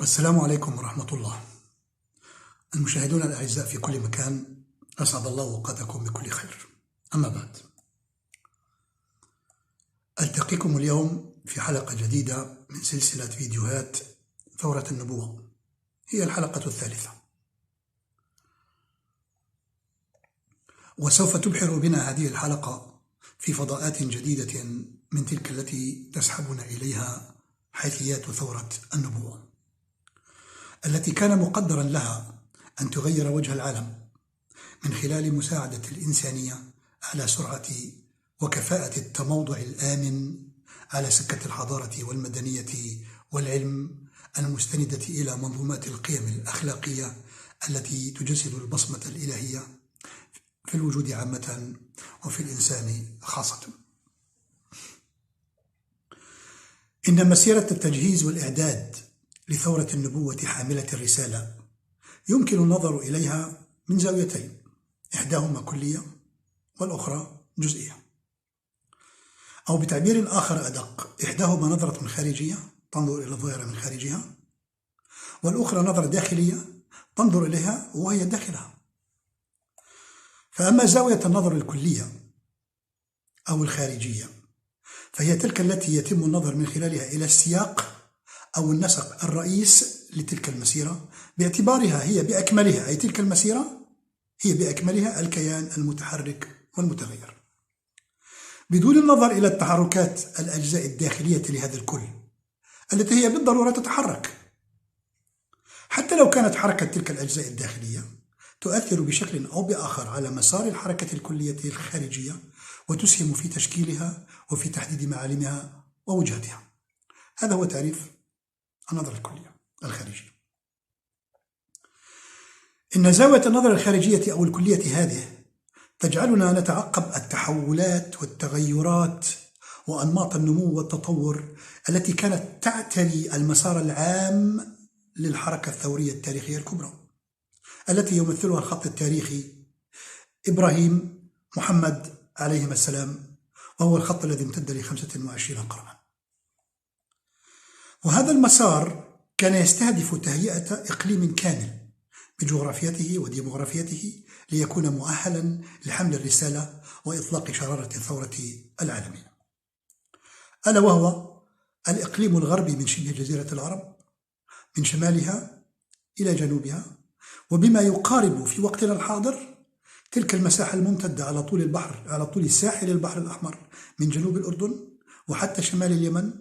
السلام عليكم ورحمة الله. المشاهدون الأعزاء في كل مكان، أسعد الله أوقاتكم بكل خير. أما بعد، ألتقيكم اليوم في حلقة جديدة من سلسلة فيديوهات ثورة النبوة، هي الحلقة الثالثة، وسوف تبحر بنا هذه الحلقة في فضاءات جديدة من تلك التي تسحبنا إليها حيثيات ثورة النبوة، التي كان مقدرا لها أن تغير وجه العالم من خلال مساعدة الإنسانية على سرعة وكفاءة التموضع الآمن على سكة الحضارة والمدنية والعلم المستندة إلى منظومات القيم الأخلاقية التي تجسد البصمة الإلهية في الوجود عامة وفي الإنسان خاصة. إن مسيرة التجهيز والإعداد لثورة النبوة حاملة الرسالة يمكن النظر إليها من زاويتين، إحداهما كلية والأخرى جزئية، أو بتعبير آخر أدق، إحداهما نظرة خارجية تنظر إلى الظاهرة من خارجها، والأخرى نظرة داخلية تنظر إليها وهي داخلها. فأما زاوية النظر الكلية أو الخارجية فهي تلك التي يتم النظر من خلالها إلى السياق أو النسق الرئيس لتلك المسيرة باعتبارها هي بأكملها، أي تلك المسيرة هي بأكملها الكيان المتحرك والمتغير، بدون النظر إلى التحركات الأجزاء الداخلية لهذا الكل التي هي بالضرورة تتحرك، حتى لو كانت حركة تلك الأجزاء الداخلية تؤثر بشكل أو بآخر على مسار الحركة الكلية الخارجية وتسهم في تشكيلها وفي تحديد معالمها ووجهتها. هذا هو تعريف النظرة الكلية الخارجية. إن زاوية النظر الخارجية أو الكلية هذه تجعلنا نتعقب التحولات والتغيرات وأنماط النمو والتطور التي كانت تعتري المسار العام للحركة الثورية التاريخية الكبرى، التي يمثلها الخط التاريخي إبراهيم محمد عليهما السلام، وهو الخط الذي امتد ل25 قرنا. وهذا المسار كان يستهدف تهيئة إقليم كامل بجغرافيته وديموغرافيته ليكون مؤهلا لحمل الرسالة وإطلاق شرارة الثورة العالمية، ألا وهو الإقليم الغربي من شبه جزيرة العرب من شمالها إلى جنوبها، وبما يقارب في وقتنا الحاضر تلك المساحة الممتدة على طول البحر، على طول ساحل البحر الأحمر من جنوب الأردن وحتى شمال اليمن،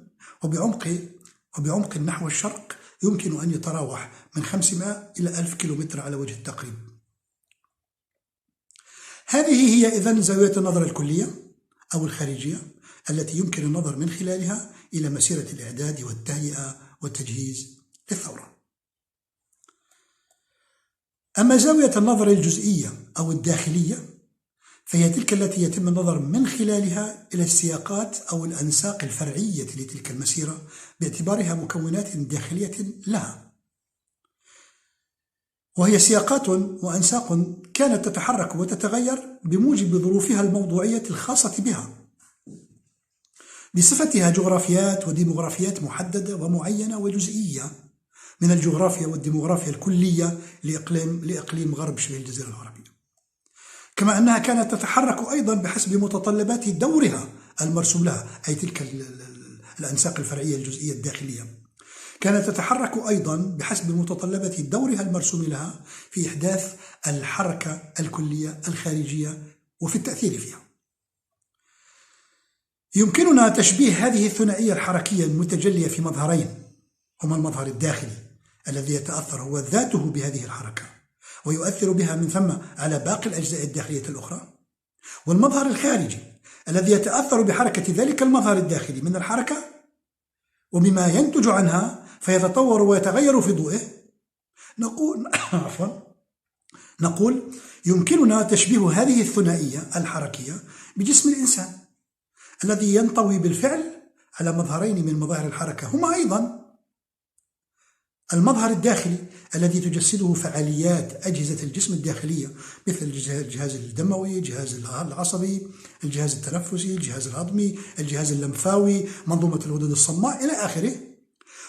وبعمق نحو الشرق يمكن أن يتراوح من 500 إلى 1000 كيلومتر على وجه التقريب. هذه هي إذن زاوية النظر الكلية أو الخارجية التي يمكن النظر من خلالها إلى مسيرة الإعداد والتهيئة والتجهيز للثورة. أما زاوية النظر الجزئية أو الداخلية فهي تلك التي يتم النظر من خلالها إلى السياقات أو الأنساق الفرعية لتلك المسيرة باعتبارها مكونات داخلية لها، وهي سياقات وأنساق كانت تتحرك وتتغير بموجب ظروفها الموضوعية الخاصة بها، بصفتها جغرافيات وديموغرافيات محددة ومعينة وجزئية من الجغرافيا والديموغرافيا الكلية لإقليم غرب شبه الجزيرة العربية، كما أنها كانت تتحرك أيضا بحسب متطلبات دورها المرسوم لها، أي تلك الأنساق الفرعية الجزئية الداخلية كانت تتحرك أيضا بحسب متطلبات دورها المرسوم لها في إحداث الحركة الكلية الخارجية وفي التأثير فيها. يمكننا تشبيه هذه الثنائية الحركية المتجلية في مظهرين، هما المظهر الداخلي الذي يتأثر هو ذاته بهذه الحركة ويؤثر بها من ثم على باقي الأجزاء الداخلية الأخرى، والمظهر الخارجي الذي يتأثر بحركة ذلك المظهر الداخلي من الحركة وبما ينتج عنها فيتطور ويتغير في ضوئه. نقول يمكننا تشبيه هذه الثنائية الحركية بجسم الإنسان الذي ينطوي بالفعل على مظهرين من مظاهر الحركة، هما أيضا المظهر الداخلي الذي تجسده فعاليات أجهزة الجسم الداخلية مثل الجهاز الدموي، الجهاز العصبي، الجهاز التنفسي، الجهاز الهضمي، الجهاز اللمفاوي، منظومة الغدد الصماء إلى آخره.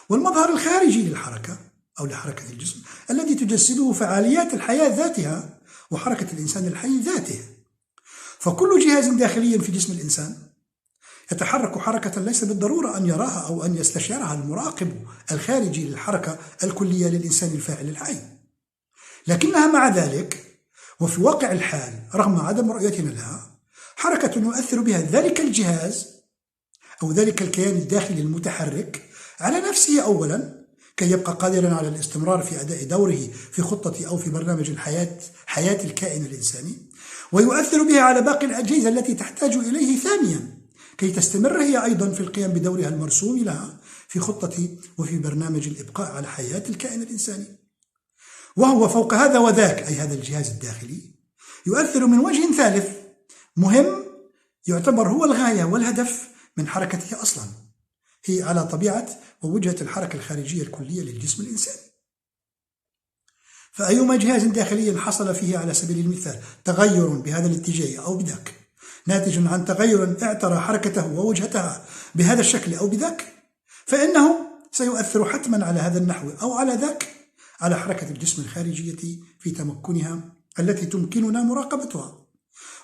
والمظهر الخارجي للحركة أو لحركة الجسم الذي تجسده فعاليات الحياة ذاتها وحركة الإنسان الحي ذاته. فكل جهاز داخلي في جسم الإنسان يتحرك حركة ليس بالضرورة أن يراها أو أن يستشعرها المراقب الخارجي للحركة الكلية للإنسان الفاعل الحي، لكنها مع ذلك وفي واقع الحال رغم عدم رؤيتنا لها حركة يؤثر بها ذلك الجهاز أو ذلك الكيان الداخلي المتحرك على نفسه أولا كي يبقى قادرا على الاستمرار في أداء دوره في خطة أو في برنامج حياة الكائن الإنساني، ويؤثر بها على باقي الأجهزة التي تحتاج إليه ثانيا كي تستمر هي أيضا في القيام بدورها المرسوم لها في خطة وفي برنامج الإبقاء على حياة الكائن الإنساني. وهو فوق هذا وذاك، أي هذا الجهاز الداخلي، يؤثر من وجه ثالث مهم يعتبر هو الغاية والهدف من حركته أصلا، هي على طبيعة ووجهة الحركة الخارجية الكلية للجسم الإنساني. فأيما جهاز داخلي حصل فيه على سبيل المثال تغير بهذا الاتجاه أو بذاك ناتج عن تغير اعترى حركته ووجهتها بهذا الشكل أو بذاك، فإنه سيؤثر حتما على هذا النحو أو على ذاك على حركة الجسم الخارجية في تمكنها التي تمكننا مراقبتها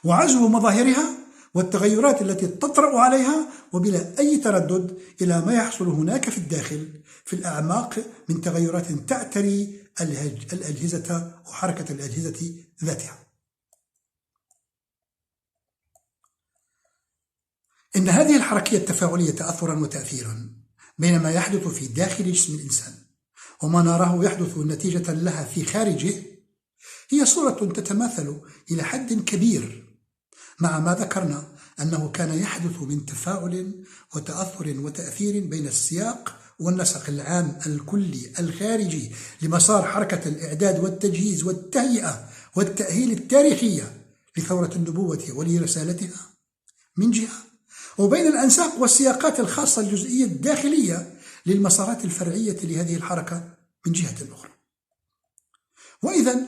وعزو مظاهرها والتغيرات التي تطرأ عليها وبلا أي تردد إلى ما يحصل هناك في الداخل في الأعماق من تغيرات تعتري الأجهزة وحركة الأجهزة ذاتها. إن هذه الحركية التفاعلية تأثرا وتأثيرا بين ما يحدث في داخل جسم الإنسان وما نراه يحدث نتيجة لها في خارجه هي صورة تتماثل إلى حد كبير مع ما ذكرنا أنه كان يحدث من تفاعل وتأثر وتأثير بين السياق والنسق العام الكلي الخارجي لمسار حركة الإعداد والتجهيز والتهيئة والتأهيل التاريخية لثورة النبوة ولرسالتها من جهة، وبين الأنساق والسياقات الخاصة الجزئية الداخلية للمسارات الفرعية لهذه الحركة من جهة أخرى. وإذن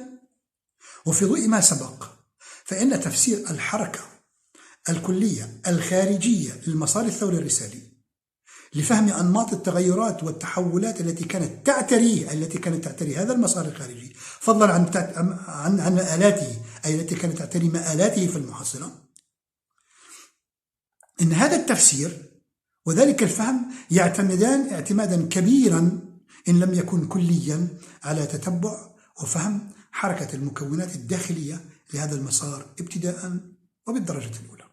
وفي ضوء ما سبق فإن تفسير الحركة الكلية الخارجية للمسار الثوري الرسالي لفهم أنماط التغيرات والتحولات التي كانت تعتري هذا المسار الخارجي فضلا عن مآلاته، أي التي كانت تعتري مآلاته في المحصلة، إن هذا التفسير وذلك الفهم يعتمدان اعتمادا كبيرا إن لم يكن كليا على تتبع وفهم حركة المكونات الداخلية لهذا المسار ابتداء وبالدرجة الأولى.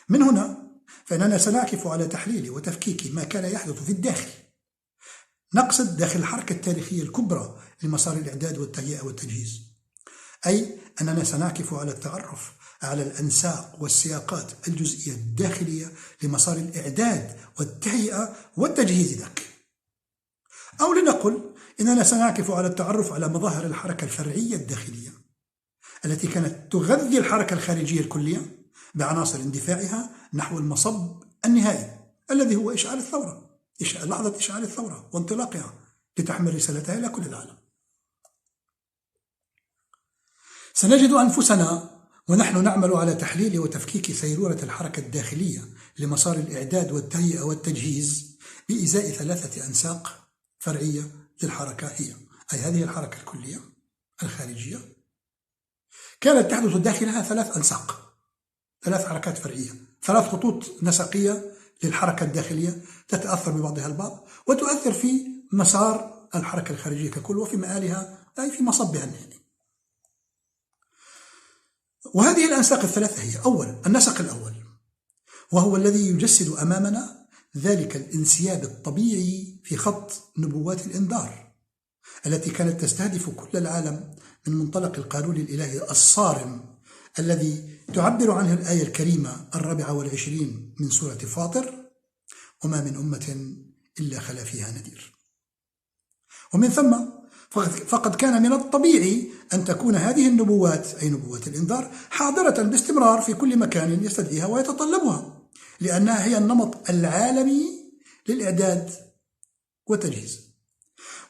من هنا فإننا سنعكف على تحليل وتفكيك ما كان يحدث في الداخل، نقصد داخل الحركة التاريخية الكبرى لمسار الإعداد والتهيئة والتجهيز، أي أننا سنعكف على التعرف على الأنساق والسياقات الجزئية الداخلية لمسار الإعداد والتهيئة والتجهيز ذاك. أو لنقل إننا سنعكف على التعرف على مظاهر الحركة الفرعية الداخلية التي كانت تغذي الحركة الخارجية الكلية بعناصر اندفاعها نحو المصب النهائي الذي هو إشعال الثورة، لحظة إشعال الثورة وانطلاقها لتحمل رسالتها إلى كل العالم. سنجد أنفسنا ونحن نعمل على تحليل وتفكيك سيرورة الحركة الداخلية لمسار الإعداد والتهيئة والتجهيز بإزاء 3 أنساق فرعية للحركة هي، أي هذه الحركة الكلية الخارجية كانت تحدث داخلها 3 أنساق، 3 حركات فرعية، 3 خطوط نسقية للحركة الداخلية تتأثر ببعضها البعض وتؤثر في مسار الحركة الخارجية ككل وفي مآلها أي في مصبها النهائي. وهذه الأنساق ال3 هي: أولا النسق الأول، وهو الذي يجسد أمامنا ذلك الانسياب الطبيعي في خط نبوات الإنذار التي كانت تستهدف كل العالم من منطلق القانون الإلهي الصارم الذي تعبر عنه الآية الكريمة 24 من سورة فاطر: وما من أمة إلا خلا فيها نذير. ومن ثم فقد كان من الطبيعي أن تكون هذه النبوات أي نبوات الإنذار حاضرة باستمرار في كل مكان يستدعيها ويتطلبها، لأنها هي النمط العالمي للإعداد والتجهيز.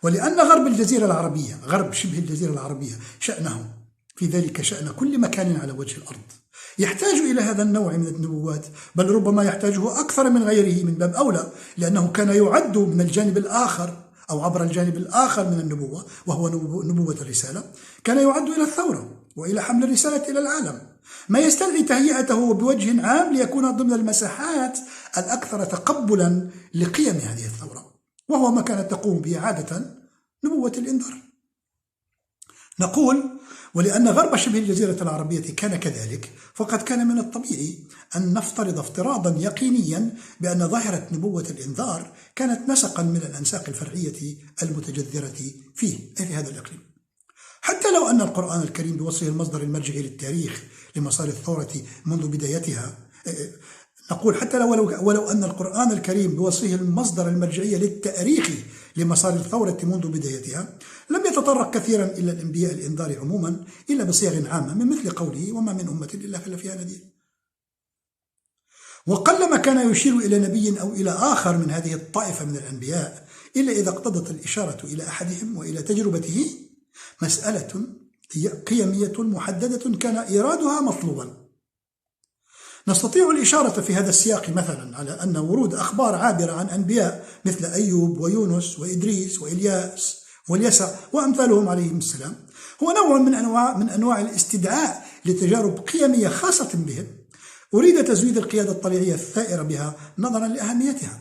ولأن غرب الجزيرة العربية، غرب شبه الجزيرة العربية، شأنه في ذلك شأن كل مكان على وجه الأرض يحتاج إلى هذا النوع من النبوات، بل ربما يحتاجه أكثر من غيره من باب أولى، لأنه كان يعد من الجانب الآخر أو عبر الجانب الآخر من النبوة وهو نبوة الرسالة، كان يعد إلى الثورة وإلى حمل الرسالة إلى العالم، ما يستدعي تهيئته بوجه عام ليكون ضمن المساحات الأكثر تقبلا لقيم هذه الثورة، وهو ما كانت تقوم به عادة نبوة الإنذار. نقول: ولأن غرب شبه الجزيرة العربية كان كذلك، فقد كان من الطبيعي أن نفترض افتراضا يقينيا بأن ظاهرة نبوة الإنذار كانت نسقا من الأنساق الفرعية المتجذرة فيه، أي في هذا الإقليم، حتى لو أن القرآن الكريم بوصفه المصدر المرجعي للتاريخ لمسار الثورة منذ بدايتها. نقول حتى ولو أن القرآن الكريم بوصفه المصدر المرجعي للتاريخ لمسار الثورة منذ بدايتها، لم يتطرق كثيرا إلى الأنبياء الإنذار عموما إلا بصيغ عامة، من مثل قوله: وما من أمة إلا خلا فيها نذير. وقلما كان يشير إلى نبي أو إلى آخر من هذه الطائفة من الأنبياء إلا إذا اقتضت الإشارة إلى أحدهم وإلى تجربته مسألة قيمية محددة كان إيرادها مطلوبا. نستطيع الإشارة في هذا السياق مثلا على أن ورود أخبار عابرة عن أنبياء مثل أيوب ويونس وإدريس وإلياس واليسع وأمثالهم عليهم السلام هو نوع من أنواع الاستدعاء لتجارب قيمية خاصة بهم، أريد تزويد القيادة الطليعية الثائرة بها نظرا لأهميتها،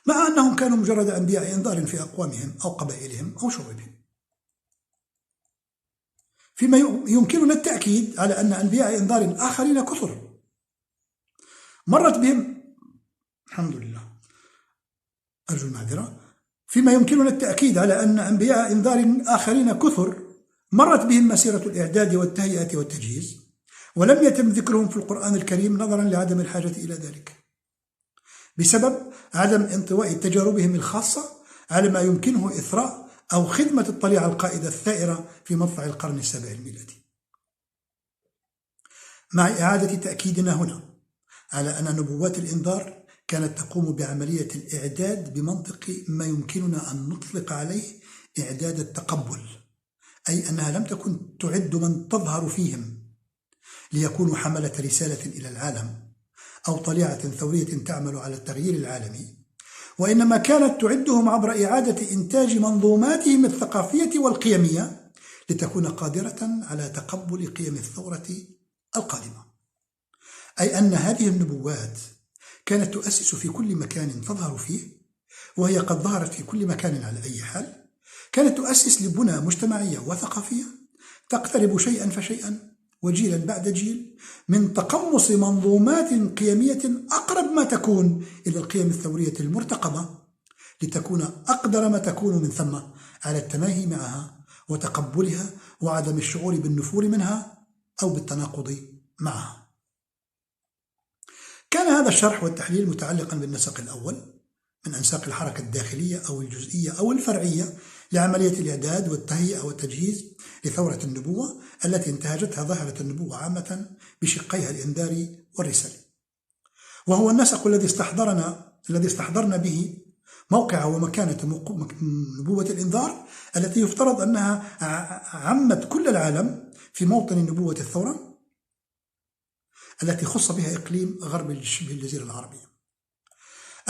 مع أنهم كانوا مجرد أنبياء إنذار في أقوامهم أو قبائلهم أو شعوبهم. فيما يمكننا التأكيد على أن أنبياء إنذار آخرين كثر مرت بهم، الحمد لله أرجو المعذرة، فيما يمكننا التأكيد على أن أنبياء إنذار آخرين كثر مرت بهم مسيرة الإعداد والتهيئة والتجهيز، ولم يتم ذكرهم في القرآن الكريم نظرا لعدم الحاجة إلى ذلك، بسبب عدم انطواء تجاربهم الخاصة على ما يمكنه إثراء أو خدمة الطليعة القائدة الثائرة في مطلع القرن السابع الميلادي. مع إعادة تأكيدنا هنا على أن نبوات الإنذار كانت تقوم بعملية الإعداد بمنطق ما يمكننا أن نطلق عليه إعداد التقبل، أي أنها لم تكن تعد من تظهر فيهم ليكونوا حملة رسالة إلى العالم أو طليعة ثورية تعمل على التغيير العالمي، وإنما كانت تعدهم عبر إعادة إنتاج منظوماتهم الثقافية والقيمية لتكون قادرة على تقبل قيم الثورة القادمة، أي أن هذه النبوات كانت تؤسس في كل مكان تظهر فيه، وهي قد ظهرت في كل مكان على أي حال، كانت تؤسس لبنى مجتمعية وثقافية تقترب شيئا فشيئا وجيلا بعد جيل من تقمص منظومات قيمية أقرب ما تكون إلى القيم الثورية المرتقبة، لتكون أقدر ما تكون من ثم على التماهي معها وتقبلها وعدم الشعور بالنفور منها أو بالتناقض معها. كان هذا الشرح والتحليل متعلقا بالنسق الأول من أنساق الحركة الداخلية أو الجزئية أو الفرعية لعملية الإعداد والتهيئة والتجهيز لثورة النبوة التي انتهجتها ظاهرة النبوة عامة بشقيها الإنذاري والرسالي، وهو النسق الذي استحضرنا به موقع ومكانة نبوة الإنذار التي يفترض أنها عمت كل العالم في موطن نبوة الثورة التي خص بها إقليم غرب شبه الجزيرة العربية.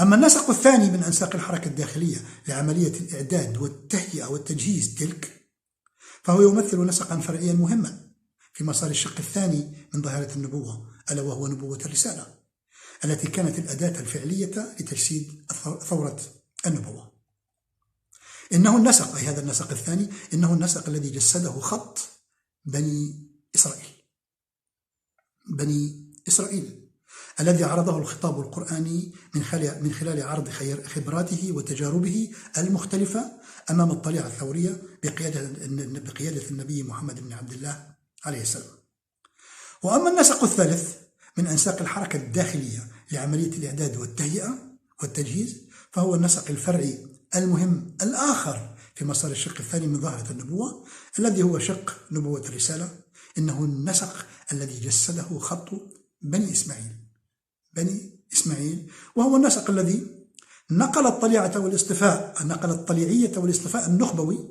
أما النسق الثاني من أنساق الحركة الداخلية لعملية الإعداد والتهيئة والتجهيز تلك، فهو يمثل نسقا فرعيا مهما في مسار الشق الثاني من ظاهرة النبوة، ألا وهو نبوة الرسالة التي كانت الأداة الفعلية لتجسيد ثورة النبوة. إنه النسق، أي هذا النسق الثاني، إنه النسق الذي جسده خط بني إسرائيل الذي عرضه الخطاب القرآني من خلال عرض خبراته وتجاربه المختلفة أمام الطليعة الثورية بقيادة النبي محمد بن عبد الله عليه السلام. وأما النسق الثالث من أنساق الحركة الداخلية لعملية الإعداد والتهيئة والتجهيز، فهو النسق الفرعي المهم الآخر في مسار الشق الثاني من ظاهرة النبوة الذي هو شق نبوة الرسالة. إنه النسق الذي جسده خط بني إسماعيل، وهو النسق الذي نقل الطليعية والاصطفاء النخبوي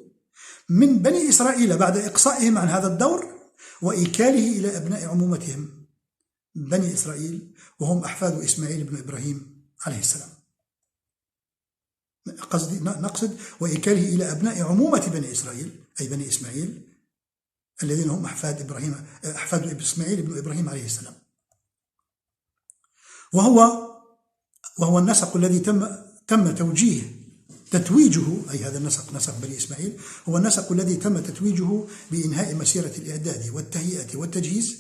من بني إسرائيل بعد إقصائهم عن هذا الدور وإيكاله إلى أبناء عمومتهم بني إسرائيل، وهم أحفاد إسماعيل بن إبراهيم عليه السلام. نقصد وإيكاله إلى أبناء عمومة بني إسرائيل، أي بني إسماعيل الذين هم أحفاد إسماعيل بن إبراهيم عليه السلام. وهو النسق الذي تم تتويجه، أي هذا النسق، نسق بني إسماعيل، هو النسق الذي تم تتويجه بإنهاء مسيرة الإعداد والتهيئة والتجهيز،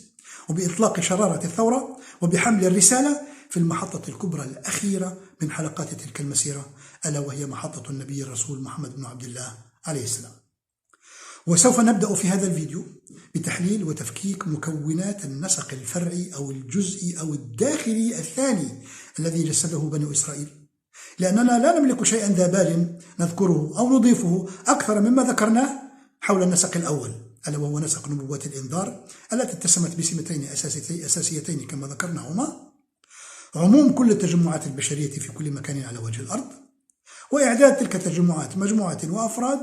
وبإطلاق شرارة الثورة، وبحمل الرسالة في المحطة الكبرى الأخيرة من حلقات تلك المسيرة، ألا وهي محطة النبي الرسول محمد بن عبد الله عليه السلام. وسوف نبدأ في هذا الفيديو بتحليل وتفكيك مكونات النسق الفرعي أو الجزئي أو الداخلي الثاني الذي جسده بنو إسرائيل، لأننا لا نملك شيئا ذا بال نذكره أو نضيفه أكثر مما ذكرناه حول النسق الأول، ألا وهو نسق نبوة الإنذار التي اتسمت بسمتين أساسيتين كما ذكرناهما: عموم كل التجمعات البشرية في كل مكان على وجه الأرض، وإعداد تلك التجمعات مجموعات وأفراد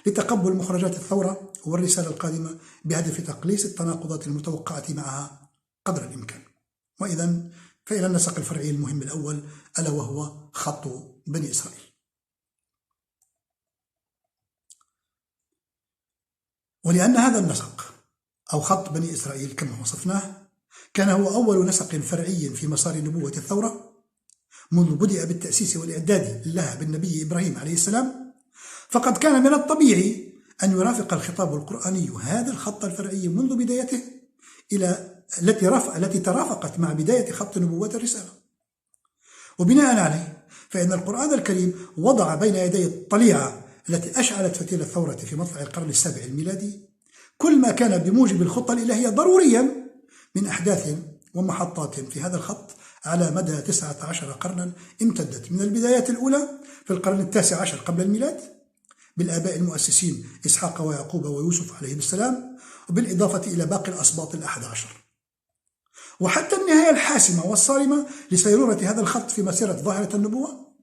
لتقبل مخرجات الثورة والرسالة القادمة بهدف تقليص التناقضات المتوقعة معها قدر الإمكان. وإذن فإلى النسق الفرعي المهم الأول، ألا وهو خط بني إسرائيل. ولأن هذا النسق أو خط بني إسرائيل كما وصفناه كان هو أول نسق فرعي في مسار نبوة الثورة منذ بدأ بالتأسيس والإعداد لها بالنبي إبراهيم عليه السلام، فقد كان من الطبيعي أن يرافق الخطاب القرآني هذا الخط الفرعي منذ بدايته التي ترافقت مع بداية خط نبوة الرسالة. وبناء عليه فإن القرآن الكريم وضع بين يدي الطليعة التي أشعلت فتيل الثورة في مطلع القرن السابع الميلادي كل ما كان بموجب الخطة الإلهية ضروريا من أحداث ومحطات في هذا الخط على مدى 19 قرنا امتدت من البدايات الأولى في القرن التاسع عشر قبل الميلاد بالآباء المؤسسين إسحاق ويعقوب ويوسف عليهم السلام، وبالإضافة إلى باقي الأسباط ال11، وحتى النهاية الحاسمة والصارمة لسيرورة هذا الخط في مسيرة ظاهرة النبوة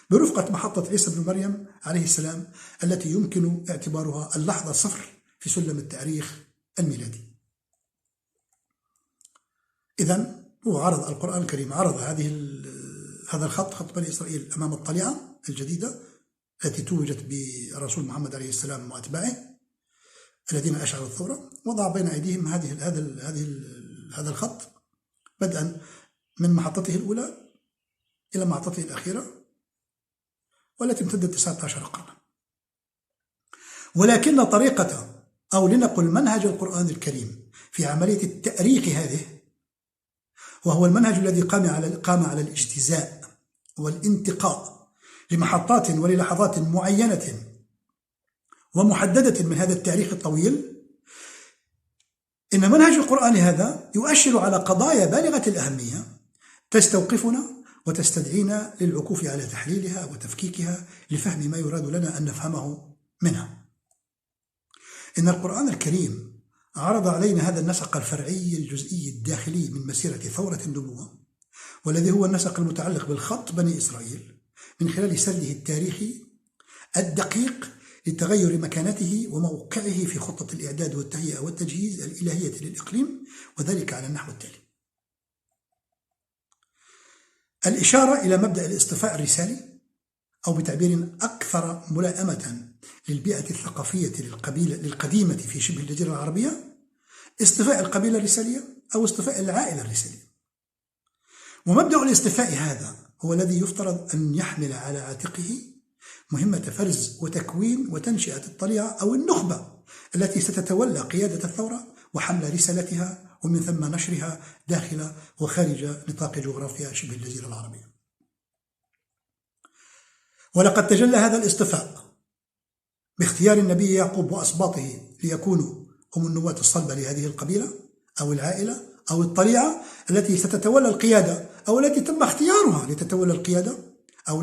برفقة محطة عيسى بن مريم عليه السلام التي يمكن اعتبارها اللحظة صفر في سلم التاريخ الميلادي. إذن هو عرض القرآن الكريم عرض هذا الخط، خط بني إسرائيل، أمام الطليعة الجديدة التي توجت بالرسول محمد عليه السلام وأتباعه الذين أشعلوا الثورة، وضع بين أيديهم هذا الخط بدءا من محطته الأولى إلى محطته الأخيرة والتي امتدت 19 قرنا. ولكن طريقة أو لنقل منهج القرآن الكريم في عملية التأريخ هذه، وهو المنهج الذي قام على الاجتزاء والانتقاء لمحطات وللحظات معينة ومحددة من هذا التاريخ الطويل، إن منهج القرآن هذا يؤشر على قضايا بالغة الأهمية تستوقفنا وتستدعينا للعكوف على تحليلها وتفكيكها لفهم ما يراد لنا أن نفهمه منها. إن القرآن الكريم عرض علينا هذا النسق الفرعي الجزئي الداخلي من مسيرة ثورة النبوة، والذي هو النسق المتعلق بالخط بني إسرائيل، من خلال سرده التاريخي الدقيق لتغير مكانته وموقعه في خطة الإعداد والتهيئة والتجهيز الإلهية للإقليم، وذلك على النحو التالي: الإشارة إلى مبدأ الاصطفاء الرسالي، أو بتعبير أكثر ملائمة للبيئة الثقافية للقديمة في شبه الجزيرة العربية، اصطفاء القبيلة الرسالية أو اصطفاء العائلة الرسالية. ومبدأ الاصطفاء هذا هو الذي يفترض أن يحمل على عاتقه مهمة فرز وتكوين وتنشئة الطليعة أو النخبة التي ستتولى قيادة الثورة وحمل رسالتها، ومن ثم نشرها داخل وخارج نطاق جغرافيا شبه الجزيرة العربية. ولقد تجلى هذا الاصطفاء باختيار النبي يعقوب وأسباطه ليكونوا هم النواة الصلبة لهذه القبيلة أو العائلة أو الطليعة التي ستتولى القيادة، أو التي تم اختيارها لتتولى القيادة، أو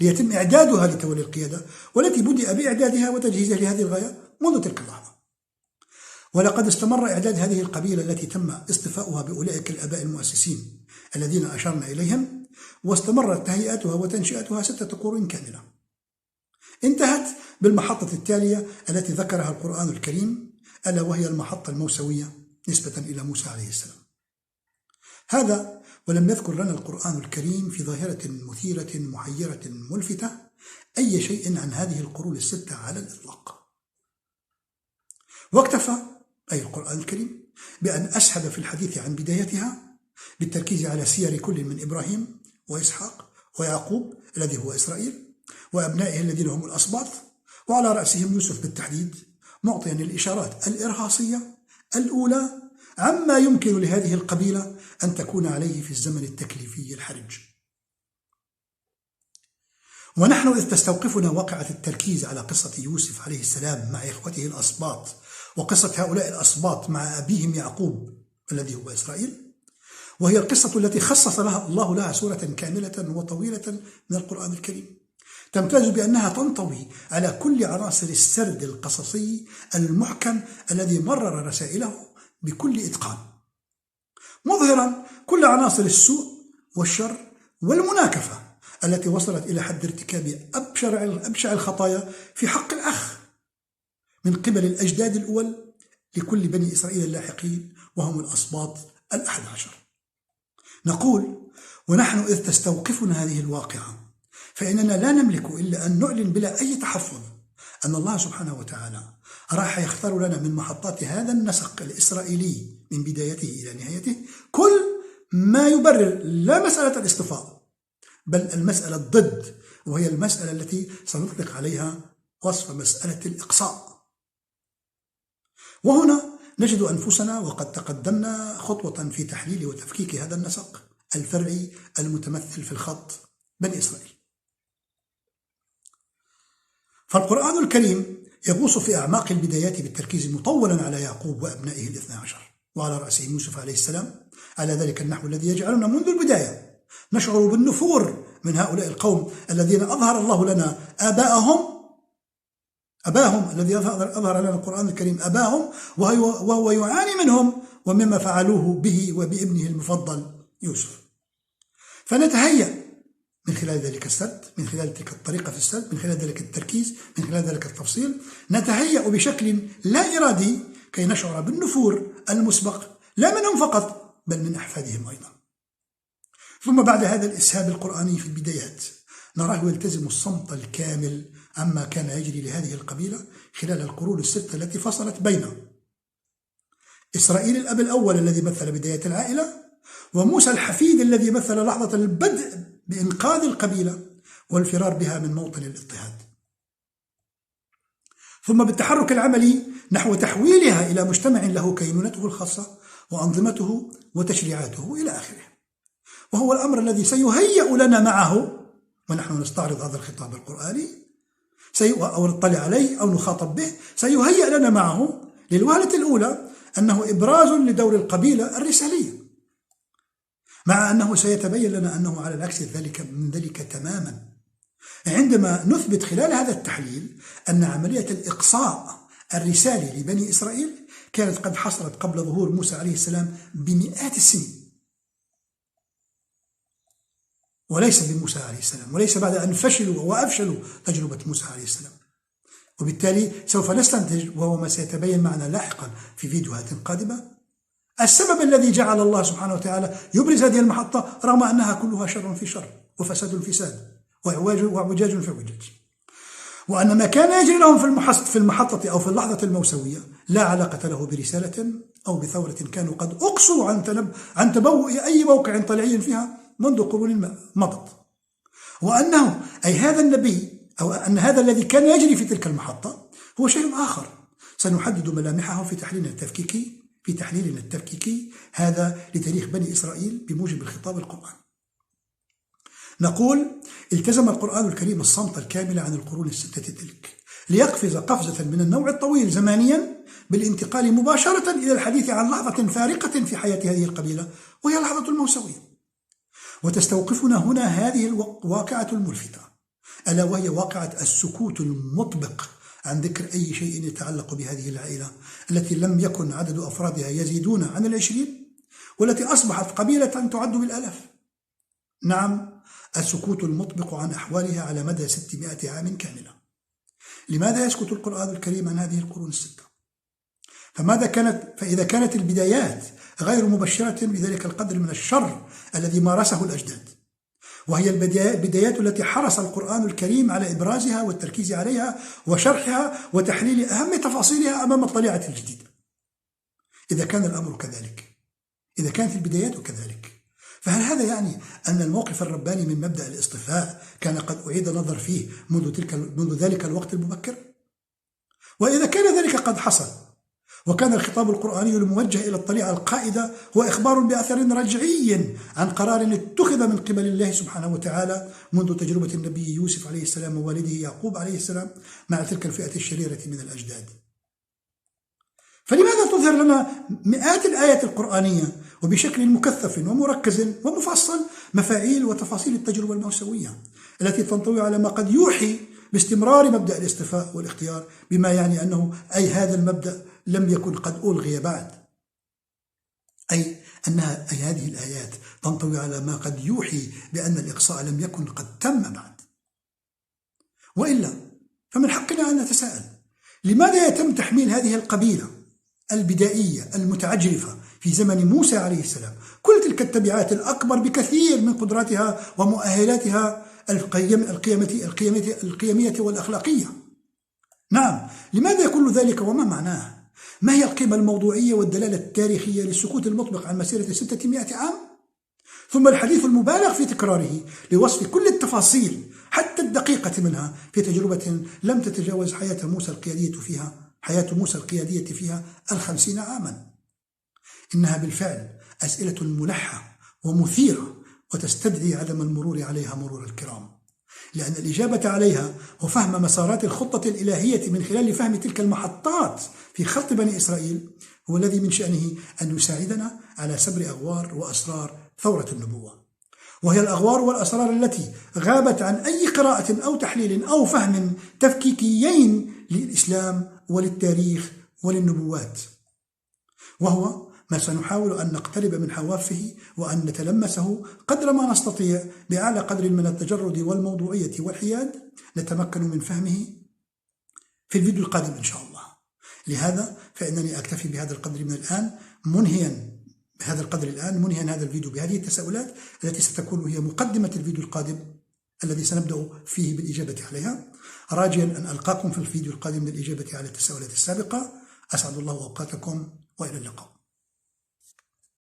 ليتم إعدادها لتولي القيادة، والتي بدأ بإعدادها وتجهيزها لهذه الغاية منذ تلك اللحظة. ولقد استمر إعداد هذه القبيلة التي تم اصطفاؤها بأولئك الآباء المؤسسين الذين أشرنا إليهم، واستمرت تهيئتها وتنشئتها 6 قرون كاملة، انتهت بالمحطة التالية التي ذكرها القرآن الكريم، ألا وهي المحطة الموسوية نسبة إلى موسى عليه السلام. هذا ولم يذكر لنا القرآن الكريم في ظاهرة مثيرة محيرة ملفتة أي شيء عن هذه القرون الستة على الإطلاق. واكتفى أي القرآن الكريم بأن أسهب في الحديث عن بدايتها بالتركيز على سير كل من إبراهيم وإسحاق ويعقوب الذي هو إسرائيل وأبنائه الذين هم الأسباط، وعلى رأسهم يوسف بالتحديد، معطيا الإشارات الإرهاصية الأولى عما يمكن لهذه القبيلة أن تكون عليه في الزمن التكليفي الحرج. ونحن إذ تستوقفنا واقعة التركيز على قصة يوسف عليه السلام مع إخوته الأسباط وقصة هؤلاء الأسباط مع أبيهم يعقوب الذي هو إسرائيل، وهي القصة التي خصص الله لها سورة كاملة وطويلة من القرآن الكريم، تمتاز بأنها تنطوي على كل عناصر السرد القصصي المحكم الذي مرر رسائله بكل إتقان، مظهرا كل عناصر السوء والشر والمناكفة التي وصلت إلى حد ارتكاب أبشع الخطايا في حق الأخ من قبل الأجداد الأول لكل بني إسرائيل اللاحقين وهم الأسباط 11. نقول: ونحن إذ تستوقفنا هذه الواقعة فإننا لا نملك إلا أن نعلن بلا أي تحفظ أن الله سبحانه وتعالى راح يختار لنا من محطات هذا النسق الإسرائيلي من بدايته إلى نهايته كل ما يبرر لا مسألة الاصطفاء بل المسألة الضد، وهي المسألة التي سنطلق عليها وصف مسألة الإقصاء. وهنا نجد أنفسنا وقد تقدمنا خطوة في تحليل وتفكيك هذا النسق الفرعي المتمثل في الخط بني إسرائيل. فالقرآن الكريم يغوص في أعماق البدايات بالتركيز مطولا على يعقوب وأبنائه 12 وعلى رأسهم يوسف عليه السلام على ذلك النحو الذي يجعلنا منذ البداية نشعر بالنفور من هؤلاء القوم الذين أظهر الله لنا أباهم الذي أظهر لنا القرآن الكريم أباهم، وهو يعاني منهم ومما فعلوه به وبابنه المفضل يوسف. فنتهيأ من خلال ذلك السرد، من خلال تلك الطريقة في السرد، من خلال ذلك التركيز، من خلال ذلك التفصيل، نتهيأ بشكل لا إرادي كي نشعر بالنفور المسبق لا منهم فقط بل من أحفادهم أيضا. ثم بعد هذا الإسهاب القرآني في البدايات نراه يلتزم الصمت الكامل عما كان يجري لهذه القبيلة خلال القرون الستة التي فصلت بين إسرائيل الأب الأول الذي مثل بداية العائلة، وموسى الحفيد الذي مثل لحظة البدء بإنقاذ القبيلة والفرار بها من موطن الاضطهاد، ثم بالتحرك العملي نحو تحويلها إلى مجتمع له كينونته الخاصة وأنظمته وتشريعاته إلى آخره. وهو الأمر الذي سيهيأ لنا معه ونحن نستعرض هذا الخطاب القرآني أو نطلع عليه أو نخاطب به، سيهيأ لنا معه للوهلة الأولى أنه إبراز لدور القبيلة الرسالية، مع أنه سيتبين لنا أنه على العكس من ذلك تماما عندما نثبت خلال هذا التحليل أن عملية الإقصاء الرسالي لبني إسرائيل كانت قد حصلت قبل ظهور موسى عليه السلام بمئات السنين، وليس بموسى عليه السلام، وليس بعد أن فشلوا وأفشلوا تجربة موسى عليه السلام. وبالتالي سوف نستنتج، وهو ما سيتبين معنا لاحقا في فيديوهات قادمة، السبب الذي جعل الله سبحانه وتعالى يبرز هذه المحطة رغم أنها كلها شر في شر وفساد في فساد وعوجاج في عوجاج، وأن ما كان يجري لهم في المحطة أو في اللحظة الموسوية لا علاقة له برسالة أو بثورة كانوا قد أقصوا عن تبوء أي موقع طلعي فيها منذ قرون مضت، وأنه أي هذا النبي أو أن هذا الذي كان يجري في تلك المحطة هو شيء آخر سنحدد ملامحه في تحليلنا التفكيكي هذا لتاريخ بني إسرائيل بموجب الخطاب القرآني. نقول: التزم القرآن الكريم الصمت الكامل عن القرون الستة تلك ليقفز قفزة من النوع الطويل زمانيا بالانتقال مباشرة إلى الحديث عن لحظة فارقة في حياة هذه القبيلة وهي لحظة الموسوية. وتستوقفنا هنا هذه الواقعة الملفتة، ألا وهي واقعة السكوت المطبق عن ذكر أي شيء يتعلق بهذه العائلة التي لم يكن عدد أفرادها يزيدون عن 20، والتي أصبحت قبيلة تعد بالآلاف. نعم، السكوت المطبق عن أحوالها على مدى 600 عام كاملة. لماذا يسكت القرآن الكريم عن هذه القرون الستة؟ فإذا كانت البدايات غير مبشرة بذلك القدر من الشر الذي مارسه الأجداد، وهي البدايات التي حرص القرآن الكريم على إبرازها والتركيز عليها وشرحها وتحليل أهم تفاصيلها أمام الطليعة الجديدة. إذا كان الأمر كذلك، إذا كانت البدايات كذلك، فهل هذا يعني أن الموقف الرباني من مبدأ الاصطفاء كان قد أعيد النظر فيه منذ ذلك الوقت المبكر؟ وإذا كان ذلك قد حصل، وكان الخطاب القرآني الموجه إلى الطليعة القائدة هو إخبار بأثر رجعي عن قرار اتخذ من قبل الله سبحانه وتعالى منذ تجربة النبي يوسف عليه السلام ووالده يعقوب عليه السلام مع تلك الفئة الشريرة من الأجداد. فلماذا تظهر لنا مئات الآيات القرآنية وبشكل مكثف ومركز ومفصل مفاعيل وتفاصيل التجربة الموسوية التي تنطوي على ما قد يوحي باستمرار مبدأ الاصطفاء والاختيار، بما يعني أنه هذا المبدأ لم يكن قد ألغي بعد، أي هذه الآيات تنطوي على ما قد يوحي بأن الإقصاء لم يكن قد تم بعد. وإلا فمن حقنا أن نتساءل: لماذا يتم تحميل هذه القبيلة البدائية المتعجرفة في زمن موسى عليه السلام كل تلك التبعات الأكبر بكثير من قدراتها ومؤهلاتها القيمية والأخلاقية؟ نعم، لماذا كل ذلك وما معناه؟ ما هي القيمة الموضوعية والدلالة التاريخية للسكوت المطبق عن مسيرة 600 عام؟ ثم الحديث المبالغ في تكراره لوصف كل التفاصيل حتى الدقيقة منها في تجربة لم تتجاوز حياة موسى القيادية فيها 50 عاما. إنها بالفعل أسئلة ملحة ومثيرة وتستدعي عدم المرور عليها مرور الكرام، لأن الإجابة عليها وفهم مسارات الخطة الإلهية من خلال فهم تلك المحطات في خط بني إسرائيل هو الذي من شأنه أن يساعدنا على سبر أغوار وأسرار ثورة النبوة، وهي الأغوار والأسرار التي غابت عن أي قراءة أو تحليل أو فهم تفكيكيين للإسلام وللتاريخ وللنبوات، وهو ما سنحاول أن نقترب من حوافه وأن نتلمسه قدر ما نستطيع بأعلى قدر من التجرد والموضوعية والحياد نتمكن من فهمه في الفيديو القادم إن شاء الله. لهذا فإنني أكتفي بهذا القدر منهيا هذا الفيديو بهذه التساؤلات التي ستكون هي مقدمة الفيديو القادم الذي سنبدأ فيه بالإجابة عليها، راجيا أن ألقاكم في الفيديو القادم للإجابة على التساؤلات السابقة. أسعد الله أوقاتكم وإلى اللقاء.